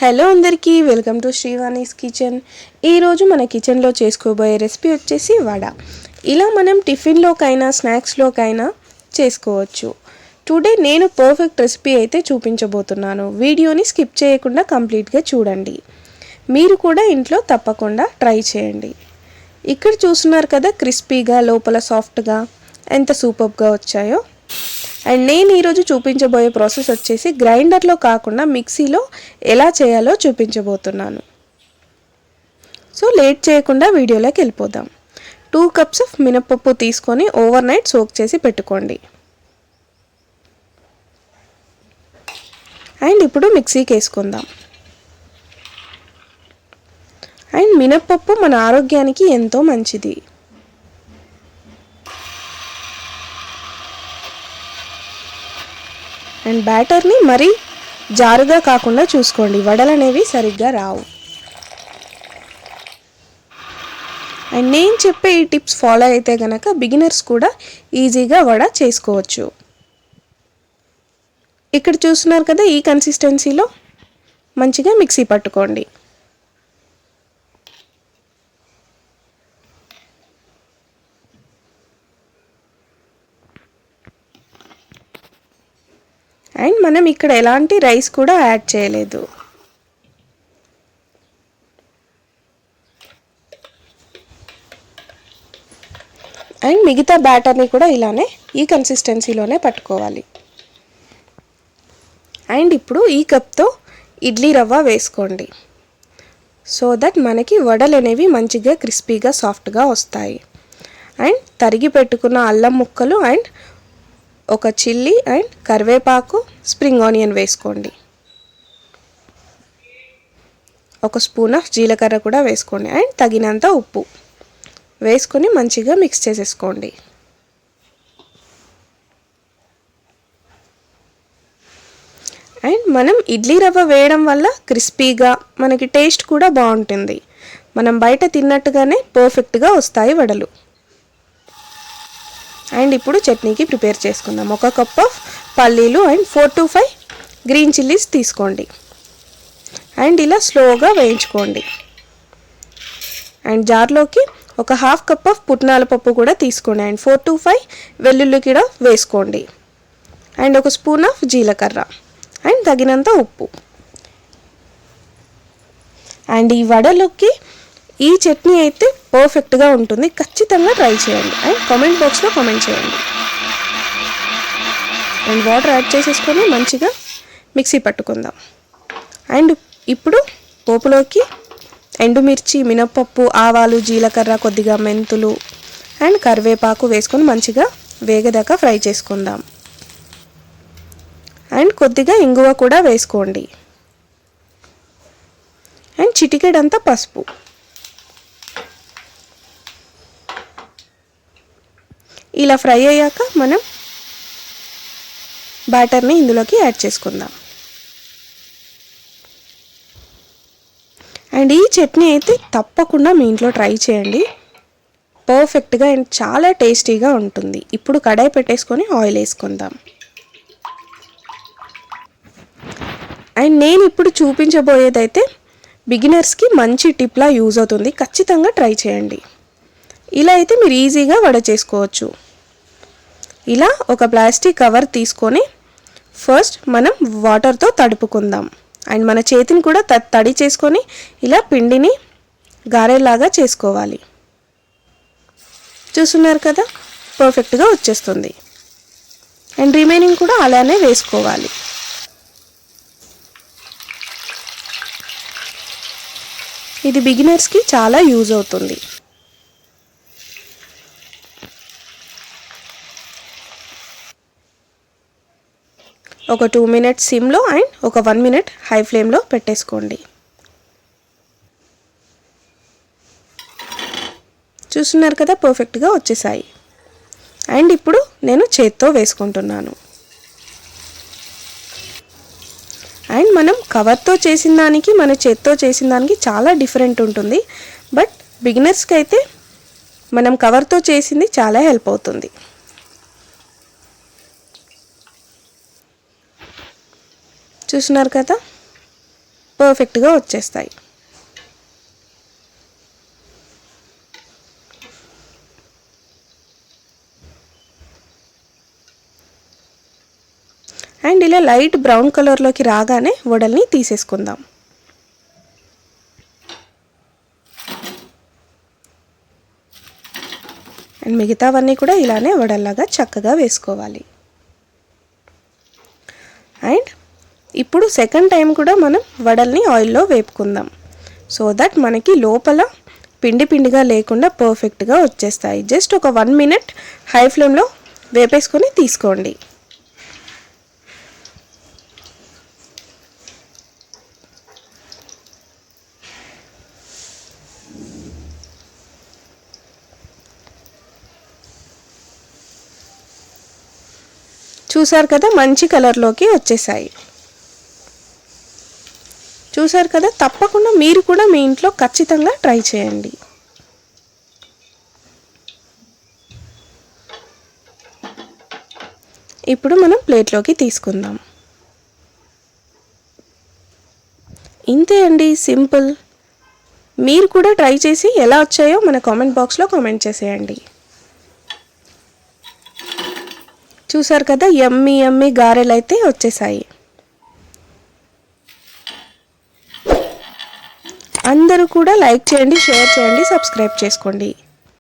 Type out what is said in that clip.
Hello అందరికీ welcome to శ్రీవాణీస్ kitchen. ఈరోజు మన కిచెన్లో చేసుకోబోయే రెసిపీ వచ్చేసి వడ. ఇలా మనం టిఫిన్లోకైనా స్నాక్స్లోకైనా చేసుకోవచ్చు. టుడే నేను పర్ఫెక్ట్ రెసిపీ అయితే చూపించబోతున్నాను. వీడియోని స్కిప్ చేయకుండా కంప్లీట్గా చూడండి. మీరు కూడా ఇంట్లో తప్పకుండా ట్రై చేయండి. ఇక్కడ చూస్తున్నారు కదా, క్రిస్పీగా లోపల సాఫ్ట్గా ఎంత సూపర్గా వచ్చాయో. అండ్ నేను ఈరోజు చూపించబోయే ప్రాసెస్ వచ్చేసి గ్రైండర్లో కాకుండా మిక్సీలో ఎలా చేయాలో చూపించబోతున్నాను. సో లేట్ చేయకుండా వీడియోలోకి వెళ్ళిపోదాం. 2 కప్స్ ఆఫ్ మినపప్పు తీసుకొని ఓవర్ నైట్ సోక్ చేసి పెట్టుకోండి. అండ్ ఇప్పుడు మిక్సీకి వేసుకుందాం. అండ్ మినపప్పు మన ఆరోగ్యానికి ఎంతో మంచిది. అండ్ బ్యాటర్ని మరీ జారుగా కాకుండా చూసుకోండి, వడలు అనేవి సరిగ్గా రావు. అండ్ నేను చెప్పే ఈ టిప్స్ ఫాలో అయితే కనుక బిగినర్స్ కూడా ఈజీగా వడ చేసుకోవచ్చు. ఇక్కడ చూస్తున్నారు కదా, ఈ కన్సిస్టెన్సీలో మంచిగా మిక్సీ పట్టుకోండి. అండ్ మనం ఇక్కడ ఎలాంటి రైస్ కూడా యాడ్ చేయలేదు. అండ్ మిగతా బ్యాటర్ని కూడా ఇలానే ఈ కన్సిస్టెన్సీలోనే పట్టుకోవాలి. అండ్ ఇప్పుడు ఈ కప్తో ఇడ్లీ రవ్వ వేసుకోండి, సో దట్ మనకి వడలు అనేవి మంచిగా క్రిస్పీగా సాఫ్ట్గా వస్తాయి. అండ్ తరిగి పెట్టుకున్న అల్లం ముక్కలు అండ్ ఒక చిల్లీ అండ్ కరివేపాకు, స్ప్రింగ్ ఆనియన్ వేసుకోండి. ఒక స్పూన్ ఆఫ్ జీలకర్ర కూడా వేసుకోండి. అండ్ తగినంత ఉప్పు వేసుకొని మంచిగా మిక్స్ చేసేసుకోండి. అండ్ మనం ఇడ్లీ రవ్వ వేయడం వల్ల క్రిస్పీగా మనకి టేస్ట్ కూడా బాగుంటుంది. మనం బయట తిన్నట్టుగానే పర్ఫెక్ట్గా వస్తాయి వడలు. అండ్ ఇప్పుడు చట్నీకి ప్రిపేర్ చేసుకుందాం. 1 కప్ ఆఫ్ పల్లీలు అండ్ 4 to 5 గ్రీన్ చిల్లీస్ తీసుకోండి. అండ్ ఇలా స్లోగా వేయించుకోండి. అండ్ జార్లోకి ఒక 1/2 కప్ ఆఫ్ పుట్నాల పప్పు కూడా తీసుకోండి. అండ్ 4 to 5 వెల్లుల్లి కూడా వేసుకోండి. అండ్ ఒక స్పూన్ ఆఫ్ జీలకర్ర అండ్ తగినంత ఉప్పు. అండ్ ఈ వడలోకి ఈ చట్నీ అయితే పర్ఫెక్ట్గా ఉంటుంది. ఖచ్చితంగా ట్రై చేయండి అండ్ కామెంట్ బాక్స్లో కామెంట్ చేయండి. అండ్ వాటర్ యాడ్ చేసేసుకొని మంచిగా మిక్సీ పట్టుకుందాం. అండ్ ఇప్పుడు పోపులోకి ఎండుమిర్చి, మినప్పప్పు, ఆవాలు, జీలకర్ర, కొద్దిగా మెంతులు అండ్ కరివేపాకు వేసుకొని మంచిగా వేగదాకా ఫ్రై చేసుకుందాం. అండ్ కొద్దిగా ఇంగువ కూడా వేసుకోండి. అండ్ చిటికెడంతా పసుపు. ఇలా ఫ్రై అయ్యాక మనం బ్యాటర్ని ఇందులోకి యాడ్ చేసుకుందాం. అండ్ ఈ చట్నీ అయితే తప్పకుండా మీ ఇంట్లో ట్రై చేయండి. పర్ఫెక్ట్గా అండ్ చాలా టేస్టీగా ఉంటుంది. ఇప్పుడు కడాయి పెట్టేసుకొని ఆయిల్ వేసుకుందాం. అండ్ నేను ఇప్పుడు చూపించబోయేదైతే బిగినర్స్కి మంచి టిప్లా యూజ్ అవుతుంది. ఖచ్చితంగా ట్రై చేయండి. ఇలా అయితే మీరు ఈజీగా వడ చేసుకోవచ్చు. ఇలా ఒక ప్లాస్టిక్ కవర్ తీసుకొని ఫస్ట్ మనం వాటర్తో తడుపుకుందాం. అండ్ మన చేతిని కూడా తడి చేసుకొని ఇలా పిండిని గారెలాగా చేసుకోవాలి. చూస్తున్నారు కదా, పర్ఫెక్ట్గా వచ్చేస్తుంది. అండ్ రిమైనింగ్ కూడా అలానే వేసుకోవాలి. ఇది బిగినర్స్కి చాలా యూజ్ అవుతుంది. ఒక 2 minutes సిమ్లో అండ్ ఒక 1 minute హై ఫ్లేమ్లో పెట్టేసుకోండి. చూస్తున్నారు కదా, పర్ఫెక్ట్గా వచ్చేసాయి. అండ్ ఇప్పుడు నేను చేత్తో వేసుకుంటున్నాను. అండ్ మనం కవర్తో చేసిన దానికి మన చేత్తో చేసిన దానికి చాలా డిఫరెంట్ ఉంటుంది. బట్ బిగినర్స్కి అయితే మనం కవర్తో చేసింది చాలా హెల్ప్ అవుతుంది. చూస్తున్నారు కదా, పర్ఫెక్ట్గా వచ్చేస్తాయి. అండ్ ఇలా లైట్ బ్రౌన్ కలర్లోకి రాగానే వడల్ని తీసేసుకుందాం. అండ్ మిగతావన్నీ కూడా ఇలానే వడల్లాగా చక్కగా వేసుకోవాలి. అండ్ ఇప్పుడు సెకండ్ టైం కూడా మనం వడల్ని ఆయిల్లో వేపుకుందాం. సో దట్ మనకి లోపల పిండి పిండిగా లేకుండా పర్ఫెక్ట్గా వచ్చేస్తాయి. జస్ట్ ఒక 1 minute హై ఫ్లేమ్లో వేపేసుకొని తీసుకోండి. చూసారు కదా, మంచి కలర్లోకి వచ్చేసాయి. చూసారు కదా, తప్పకుండా మీరు కూడా మీ ఇంట్లో ఖచ్చితంగా ట్రై చేయండి. ఇప్పుడు మనం ప్లేట్లోకి తీసుకుందాం. ఇంతే అండి, సింపుల్. మీరు కూడా ట్రై చేసి ఎలా వచ్చాయో మన కామెంట్ బాక్స్లో కామెంట్ చేసేయండి. చూసారు కదా, యమ్మీ యమ్మీ గారెలు అయితే వచ్చేసాయి. అందరూ కూడా లైక్ చేయండి, షేర్ చేయండి, సబ్స్క్రైబ్ చేసుకోండి.